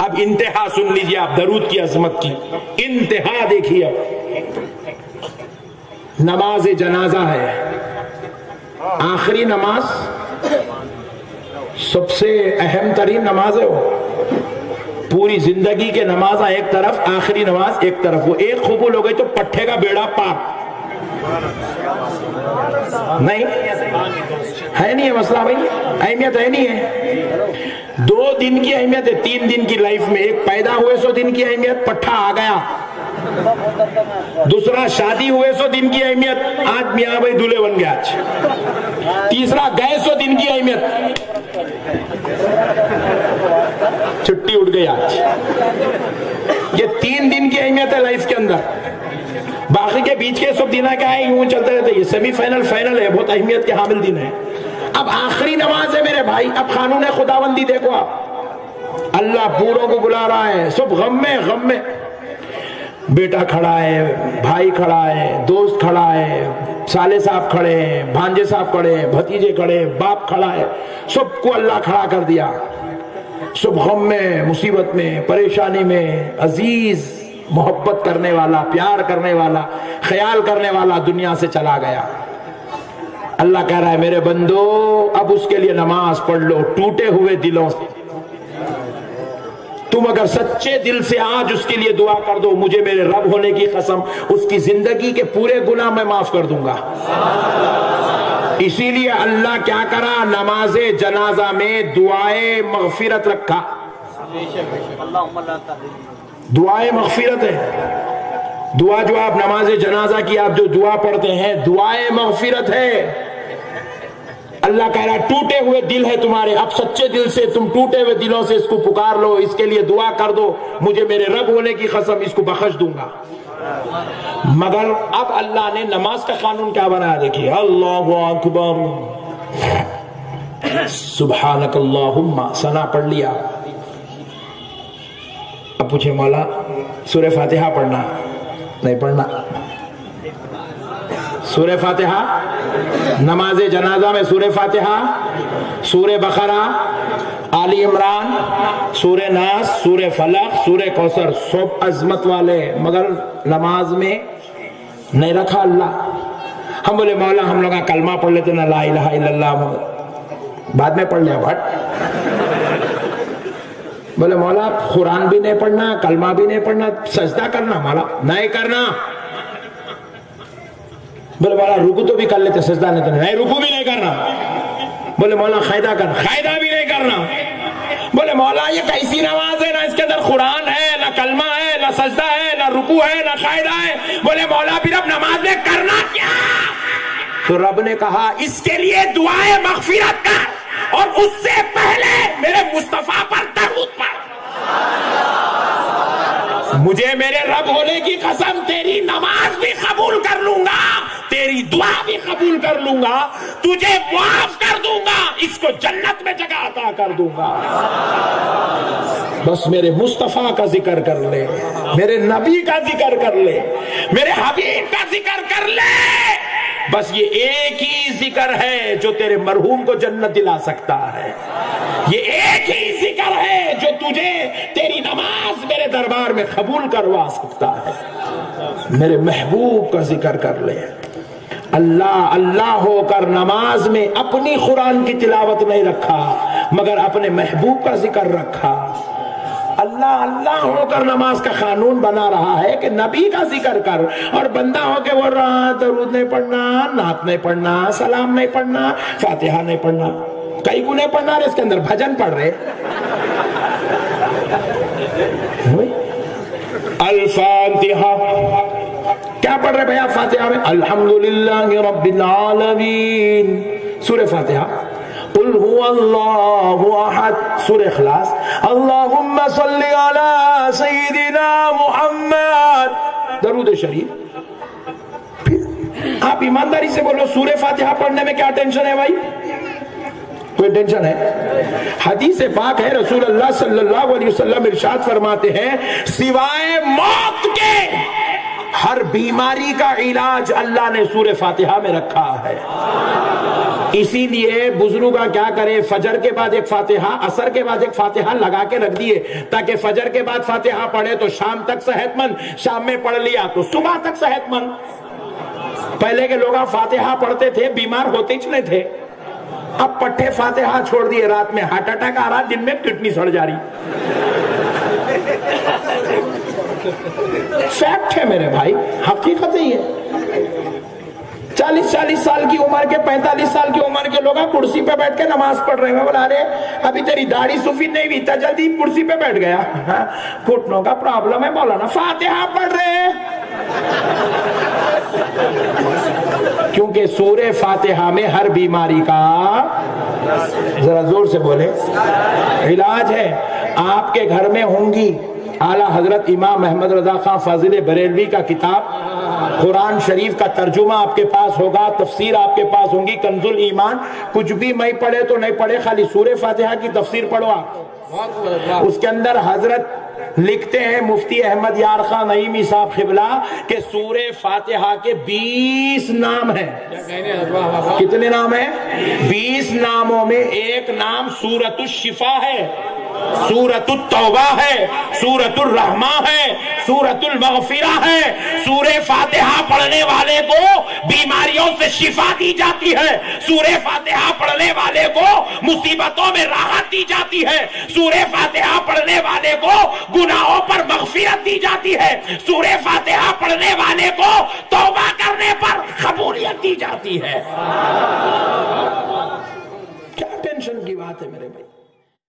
اب انتہا سن لیجیے آپ درود کی عظمت کی انتہا دیکھیے. نماز جنازہ ہے, آخری نماز, سب سے اہم ترین نماز ہے وہ. پوری زندگی کے نماز ایک طرف, آخری نماز ایک طرف. وہ ایک قبول ہو گئی تو پٹھے کا بیڑا پار. نہیں ہے, نہیں ہے مسئلہ بھائی, اہمیت ہے نہیں ہے. 2 دن کی اہمیت ہے 3 دن کی لائف میں. ایک پیدا ہوئے 100 دن کی اہمیت, پٹھا آ گیا. دوسرا شادی ہوئے 100 دن کی اہمیت, آج میاں بھائی دولہے بن گیا آج. تیسرا گئے 100 دن کی اہمیت, چھٹی اٹھ گئی آج. یہ 3 دن کی اہمیت ہے لائف کے اندر. باقی کے بیچ کے سب دن کیا ہے, یوں چلتے رہتے. یہ سیمی فائنل فائنل ہے, بہت اہمیت کے حامل دن ہے. اب آخری نماز ہے میرے بھائی. اب قانون خداوندی دیکھو آپ, اللہ پوروں کو بلا رہا ہے, سب غم میں غم میں. بیٹا کھڑا ہے, بھائی کھڑا ہے, دوست کھڑا ہے, سالے صاحب کھڑے ہیں, بھانجے صاحب کھڑے ہیں, بھتیجے کھڑے ہیں, باپ کھڑا ہے. سب کو اللہ کھڑا کر دیا. سب غم میں, مصیبت میں, پریشانی میں. عزیز, محبت کرنے والا, پیار کرنے والا, خیال کرنے والا دنیا سے چلا گیا. اللہ کہہ رہا ہے میرے بندو اب اس کے لیے نماز پڑھ لو ٹوٹے ہوئے دلوں سے. تم اگر سچے دل سے آج اس کے لیے دعا کر دو, مجھے میرے رب ہونے کی قسم اس کی زندگی کے پورے گناہ میں معاف کر دوں گا. اسی لیے اللہ کیا کرا, نماز جنازہ میں دعائے مغفرت رکھا. دعائے مغفرت ہے. دعا جو آپ نماز جنازہ کی آپ جو دعا پڑھتے ہیں دعائے مغفرت ہے. اللہ کہہ رہا ہے ٹوٹے ہوئے دل ہے تمہارے, اب سچے دل سے تم ٹوٹے ہوئے دلوں سے اس کو پکار لو, اس کے لیے دعا کر دو, مجھے میرے رب ہونے کی قسم اس کو بخش دوں گا. مگر اب اللہ نے نماز کا قانون کیا بنایا دیکھیے. اللہ اکبر, سبحانک اللہم, ثنا پڑھ لیا. اب پوچھے مولا سورہ فاتحہ پڑھنا, نہیں پڑھنا. سورہ فاتحہ نماز جنازہ میں, سورہ فاتحہ, سورہ بقرہ, آل عمران, سورہ ناس, سورہ فلق, سورہ کوثر, سب عظمت والے, مگر نماز میں نہیں رکھا اللہ. ہم بولے مولا ہم لوگ کلمہ پڑھ لیتے نا, لا الہ الا اللہ, بعد میں پڑھ لیا بھٹ. بولے مولا قرآن بھی نہیں پڑھنا, کلمہ بھی نہیں پڑھنا, سجدہ کرنا مولا نہیں کرنا. بولے مولا رکو تو بھی کر لیتے, سجدہ نہیں کرنا, نہیں رکو بھی نہیں کرنا. بولے مولا قاعدہ کرنا, قاعدہ بھی نہیں کرنا. بولے مولا یہ کیسی نماز ہے, نہ اس کے اندر قرآن ہے, نہ کلمہ ہے, نہ سجدہ ہے, نہ رکو ہے, نہ قاعدہ ہے. بولے مولا پھر اب نماز میں کرنا کیا؟ تو رب نے کہا اس کے لیے دعائے مغفرت کر, اور اس سے پہلے میرے مصطفیٰ پر درود پڑھ. مجھے میرے رب ہونے کی قسم تیری نماز بھی قبول کر لوں گا, تیری دعا بھی قبول کر لوں گا, تجھے معاف کر دوں گا, اس کو جنت میں جگہ عطا کر دوں گا. بس میرے مصطفیٰ کا ذکر کر لے, میرے نبی کا ذکر کر لے, میرے حبیب کا ذکر کر لے. بس یہ ایک ہی ذکر ہے جو تیرے مرحوم کو جنت دلا سکتا ہے. یہ ایک ہی ذکر ہے جو تجھے تیری نماز میرے دربار میں قبول کروا سکتا ہے. میرے محبوب کا ذکر کر لے. اللہ اللہ ہو کر نماز میں اپنی قرآن کی تلاوت نہیں رکھا, مگر اپنے محبوب کا ذکر رکھا. اللہ اللہ ہو کر نماز کا قانون بنا رہا ہے کہ نبی کا ذکر کر, اور بندہ ہو کے بول رہا درود نہیں پڑھنا, نعت نہیں پڑھنا, سلام نہیں پڑھنا, فاتحہ نہیں پڑھنا. کئی کو نہیں پڑھنا رہے, اس کے اندر بھجن پڑھ رہے. الفاتحہ کیا پڑھ رہے بھیا فاتحہ میں؟ الحمدللہ رب العالمین, سورہ فاتحہ. قل هو اللہ احد, سورہ اخلاص. اللہم صلی علی سیدنا محمد, درود شریف. پھر آپ ایمانداری سے بولو سورہ فاتحہ پڑھنے میں کیا ٹینشن ہے بھائی؟ کوئی ٹینشن ہے؟ حدیث پاک ہے, رسول اللہ صلی اللہ علیہ وسلم ارشاد فرماتے ہیں سوائے موت کے ہر بیماری کا علاج اللہ نے سورہ فاتحہ میں رکھا ہے. اسی لیے بزرگاں کیا کرے، فجر کے بعد ایک فاتحہ، عصر کے بعد ایک فاتحہ لگا کے رکھ دیے، تاکہ فجر کے بعد فاتحہ پڑھے تو شام تک صحت مند، شام میں پڑھ لیا تو صبح تک صحت مند۔ پہلے کے لوگ فاتحہ پڑھتے تھے، بیمار ہوتے ہی نہیں تھے، اب پٹھے فاتحہ چھوڑ دیے، رات میں ہارٹ اٹیک آ رہا، دن میں کڈنی سڑ جا رہی۔ فیکٹ ہے میرے بھائی، حقیقت ہی ہے۔ 40 سال کی عمر کے، 45 سال کی عمر کے لوگ کرسی پہ بیٹھ کے نماز پڑھ رہے ہیں، بولا رہے ابھی تیری داڑھی سفید نہیں ہوئی، اتنا جلدی کرسی پہ بیٹھ گیا، گھٹنوں کا پرابلم ہے مولانا، فاتحہ پڑھ رہے ہیں۔ کیونکہ سورہ فاتحہ میں ہر بیماری کا، ذرا زور سے بولے، علاج ہے۔ آپ کے گھر میں ہوں گی اعلیٰ حضرت امام احمد رضا خان فاضل بریلوی کا کتاب، قرآن شریف کا ترجمہ آپ کے پاس ہوگا، تفسیر آپ کے پاس ہوں گی، کنز الایمان، کچھ بھی میں پڑھے تو نہیں پڑھے، خالی سورہ فاتحہ کی تفسیر پڑھو آپ۔ اس کے اندر حضرت لکھتے ہیں مفتی احمد یار خان نعیمی صاحب قبلہ کہ سورہ فاتحہ کے 20 نام ہیں۔ کتنے نام ہیں؟ 20 ناموں میں ایک نام سورۃ الشفا ہے، سورۃ التوبہ ہے، سورۃ الرحمہ ہے، سورۃ المغفرہ ہے۔ سورہ فاتحہ پڑھنے والے کو بیماریوں سے شفا دی جاتی ہے، سورہ فاتحہ پڑھنے والے کو مصیبتوں میں راحت دی جاتی ہے، سورہ فاتحہ پڑھنے والے کو گناہوں پر مغفرت دی جاتی ہے، سورہ فاتحہ پڑھنے والے کو توبہ کرنے پر قبولیت دی جاتی ہے۔ کیا ٹینشن کی بات ہے میرے بھائی؟